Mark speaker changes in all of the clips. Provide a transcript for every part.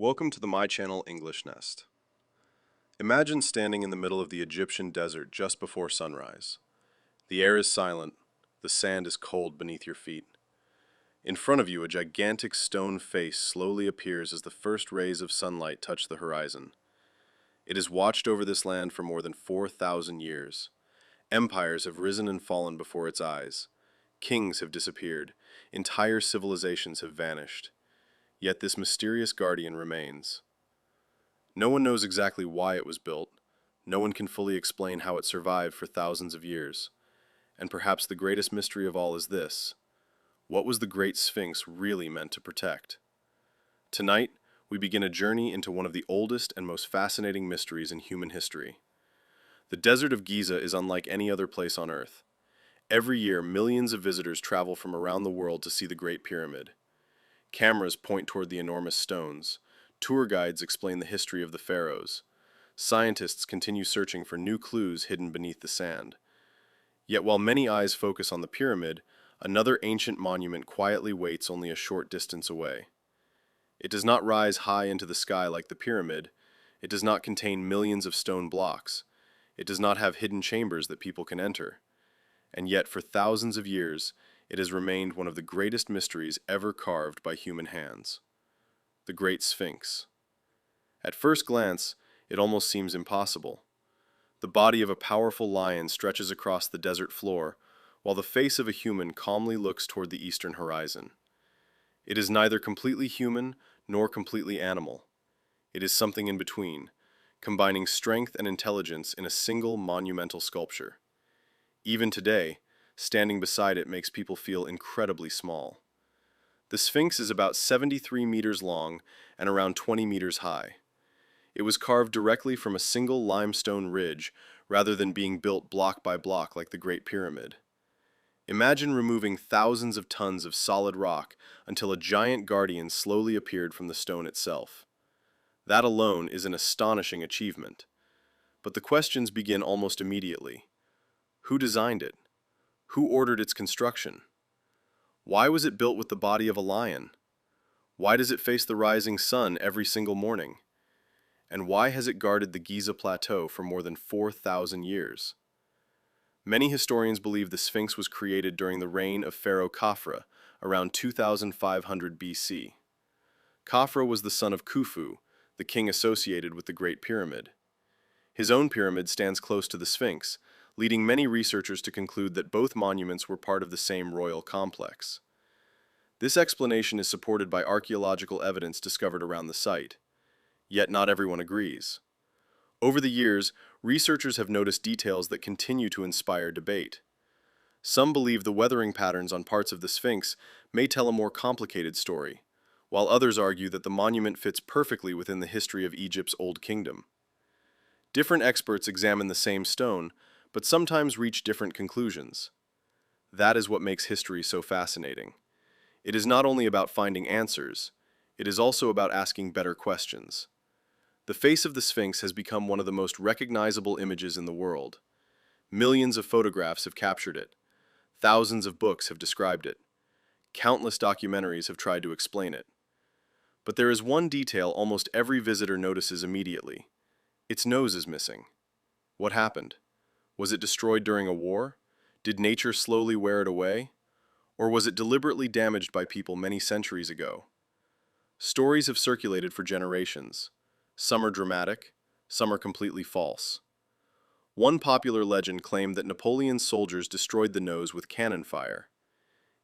Speaker 1: Welcome to the My Channel English Nest. Imagine standing in the middle of the Egyptian desert just before sunrise. The air is silent, the sand is cold beneath your feet. In front of you, a gigantic stone face slowly appears as the first rays of sunlight touch the horizon. It has watched over this land for more than 4,000 years. Empires have risen and fallen before its eyes. Kings have disappeared. Entire civilizations have vanished. Yet this mysterious guardian remains. No one knows exactly why it was built. No one can fully explain how it survived for thousands of years. And perhaps the greatest mystery of all is this: what was the Great Sphinx really meant to protect? Tonight, we begin a journey into one of the oldest and most fascinating mysteries in human history. The desert of Giza is unlike any other place on Earth. Every year, millions of visitors travel from around the world to see the Great Pyramid. Cameras point toward the enormous stones. Tour guides explain the history of the pharaohs. Scientists continue searching for new clues hidden beneath the sand. Yet while many eyes focus on the pyramid, another ancient monument quietly waits only a short distance away. It does not rise high into the sky like the pyramid. It does not contain millions of stone blocks. It does not have hidden chambers that people can enter. And yet for thousands of years, it has remained one of the greatest mysteries ever carved by human hands: the Great Sphinx. At first glance, it almost seems impossible. The body of a powerful lion stretches across the desert floor, while the face of a human calmly looks toward the eastern horizon. It is neither completely human nor completely animal. It is something in between, combining strength and intelligence in a single monumental sculpture. Even today, standing beside it makes people feel incredibly small. The Sphinx is about 73 meters long and around 20 meters high. It was carved directly from a single limestone ridge rather than being built block by block like the Great Pyramid. Imagine removing thousands of tons of solid rock until a giant guardian slowly appeared from the stone itself. That alone is an astonishing achievement. But the questions begin almost immediately. Who designed it? Who ordered its construction? Why was it built with the body of a lion? Why does it face the rising sun every single morning? And why has it guarded the Giza Plateau for more than 4,000 years? Many historians believe the Sphinx was created during the reign of Pharaoh Khafra, around 2500 BC. Khafra was the son of Khufu, the king associated with the Great Pyramid. His own pyramid stands close to the Sphinx, leading many researchers to conclude that both monuments were part of the same royal complex. This explanation is supported by archaeological evidence discovered around the site. Yet not everyone agrees. Over the years, researchers have noticed details that continue to inspire debate. Some believe the weathering patterns on parts of the Sphinx may tell a more complicated story, while others argue that the monument fits perfectly within the history of Egypt's Old Kingdom. Different experts examine the same stone, but sometimes reach different conclusions. That is what makes history so fascinating. It is not only about finding answers, it is also about asking better questions. The face of the Sphinx has become one of the most recognizable images in the world. Millions of photographs have captured it. Thousands of books have described it. Countless documentaries have tried to explain it. But there is one detail almost every visitor notices immediately. Its nose is missing. What happened? Was it destroyed during a war? Did nature slowly wear it away? Or was it deliberately damaged by people many centuries ago? Stories have circulated for generations. Some are dramatic, some are completely false. One popular legend claimed that Napoleon's soldiers destroyed the nose with cannon fire.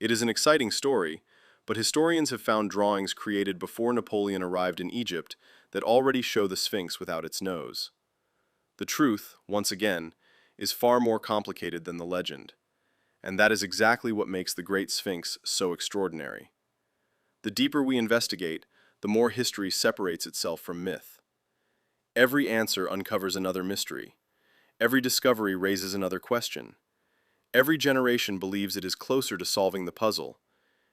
Speaker 1: It is an exciting story, but historians have found drawings created before Napoleon arrived in Egypt that already show the Sphinx without its nose. The truth, once again, is far more complicated than the legend, and that is exactly what makes the Great Sphinx so extraordinary. The deeper we investigate, the more history separates itself from myth. Every answer uncovers another mystery. Every discovery raises another question. Every generation believes it is closer to solving the puzzle,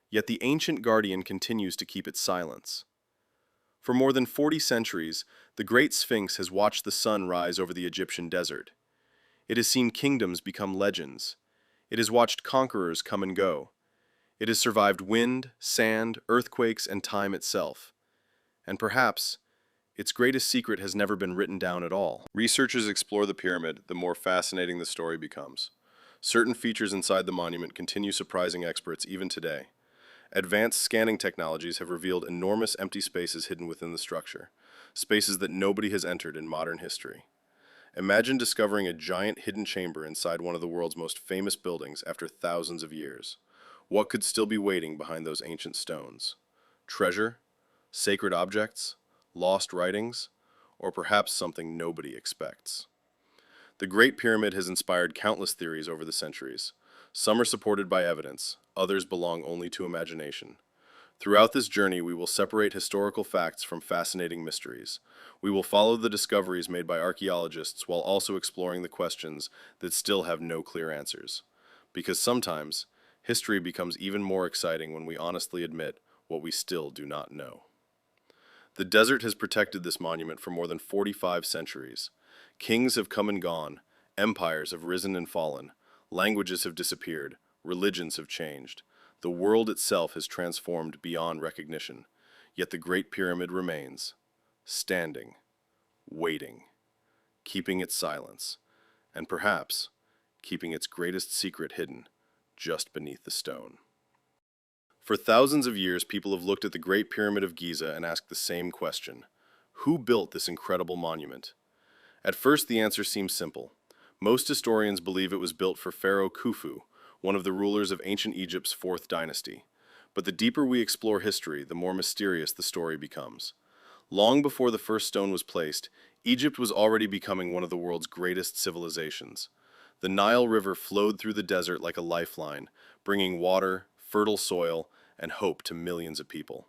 Speaker 1: yet the ancient guardian continues to keep its silence. For more than 40 centuries, the Great Sphinx has watched the sun rise over the Egyptian desert. It has seen kingdoms become legends. It has watched conquerors come and go. It has survived wind, sand, earthquakes, and time itself. And perhaps its greatest secret has never been written down at all. Researchers explore the pyramid, the more fascinating the story becomes. Certain features inside the monument continue surprising experts even today. Advanced scanning technologies have revealed enormous empty spaces hidden within the structure, spaces that nobody has entered in modern history. Imagine discovering a giant hidden chamber inside one of the world's most famous buildings after thousands of years. What could still be waiting behind those ancient stones? Treasure? Sacred objects? Lost writings? Or perhaps something nobody expects? The Great Pyramid has inspired countless theories over the centuries. Some are supported by evidence, others belong only to imagination. Throughout this journey, we will separate historical facts from fascinating mysteries. We will follow the discoveries made by archaeologists while also exploring the questions that still have no clear answers. Because sometimes, history becomes even more exciting when we honestly admit what we still do not know. The desert has protected this monument for more than 45 centuries. Kings have come and gone, empires have risen and fallen, languages have disappeared, religions have changed. The world itself has transformed beyond recognition, yet the Great Pyramid remains, standing, waiting, keeping its silence, and perhaps keeping its greatest secret hidden just beneath the stone. For thousands of years, people have looked at the Great Pyramid of Giza and asked the same question: who built this incredible monument? At first, the answer seems simple. Most historians believe it was built for Pharaoh Khufu, one of the rulers of ancient Egypt's fourth dynasty. But the deeper we explore history, the more mysterious the story becomes. Long before the first stone was placed, Egypt was already becoming one of the world's greatest civilizations. The Nile River flowed through the desert like a lifeline, bringing water, fertile soil, and hope to millions of people.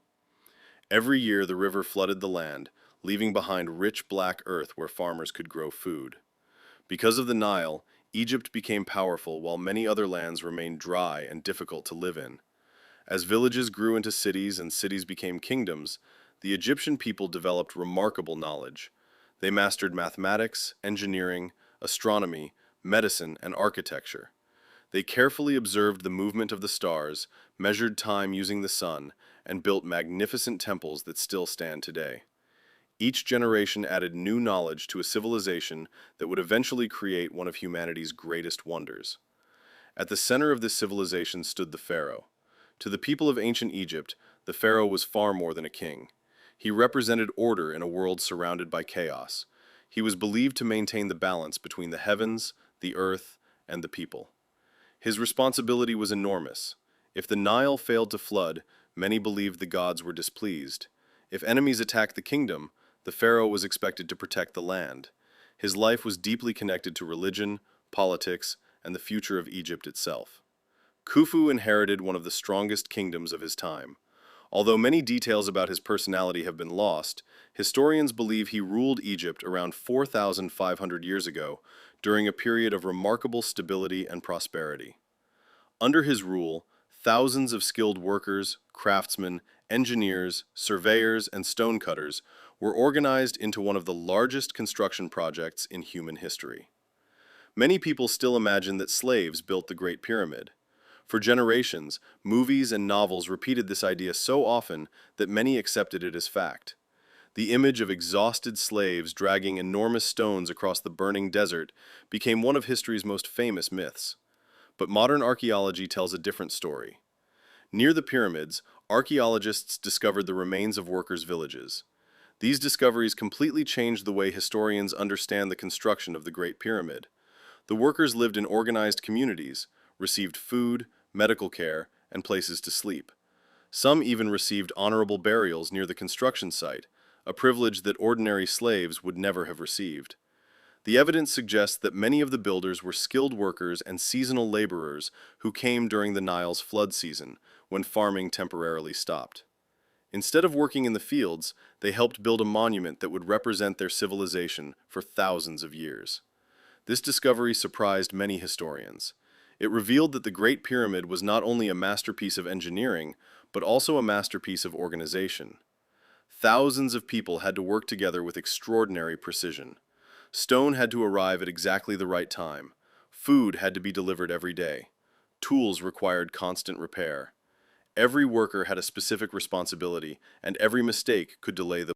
Speaker 1: Every year, the river flooded the land, leaving behind rich black earth where farmers could grow food. Because of the Nile, Egypt became powerful while many other lands remained dry and difficult to live in. As villages grew into cities and cities became kingdoms, the Egyptian people developed remarkable knowledge. They mastered mathematics, engineering, astronomy, medicine, and architecture. They carefully observed the movement of the stars, measured time using the sun, and built magnificent temples that still stand today. Each generation added new knowledge to a civilization that would eventually create one of humanity's greatest wonders. At the center of this civilization stood the pharaoh. To the people of ancient Egypt, the pharaoh was far more than a king. He represented order in a world surrounded by chaos. He was believed to maintain the balance between the heavens, the earth, and the people. His responsibility was enormous. If the Nile failed to flood, many believed the gods were displeased. If enemies attacked the kingdom, the pharaoh was expected to protect the land. His life was deeply connected to religion, politics, and the future of Egypt itself. Khufu inherited one of the strongest kingdoms of his time. Although many details about his personality have been lost, historians believe he ruled Egypt around 4,500 years ago during a period of remarkable stability and prosperity. Under his rule, thousands of skilled workers, craftsmen, engineers, surveyors, and stonecutters were organized into one of the largest construction projects in human history. Many people still imagine that slaves built the Great Pyramid. For generations, movies and novels repeated this idea so often that many accepted it as fact. The image of exhausted slaves dragging enormous stones across the burning desert became one of history's most famous myths. But modern archaeology tells a different story. Near the pyramids, archaeologists discovered the remains of workers' villages. These discoveries completely changed the way historians understand the construction of the Great Pyramid. The workers lived in organized communities, received food, medical care, and places to sleep. Some even received honorable burials near the construction site, a privilege that ordinary slaves would never have received. The evidence suggests that many of the builders were skilled workers and seasonal laborers who came during the Nile's flood season, when farming temporarily stopped. Instead of working in the fields, they helped build a monument that would represent their civilization for thousands of years. This discovery surprised many historians. It revealed that the Great Pyramid was not only a masterpiece of engineering, but also a masterpiece of organization. Thousands of people had to work together with extraordinary precision. Stone had to arrive at exactly the right time. Food had to be delivered every day. Tools required constant repair. Every worker had a specific responsibility, and every mistake could delay the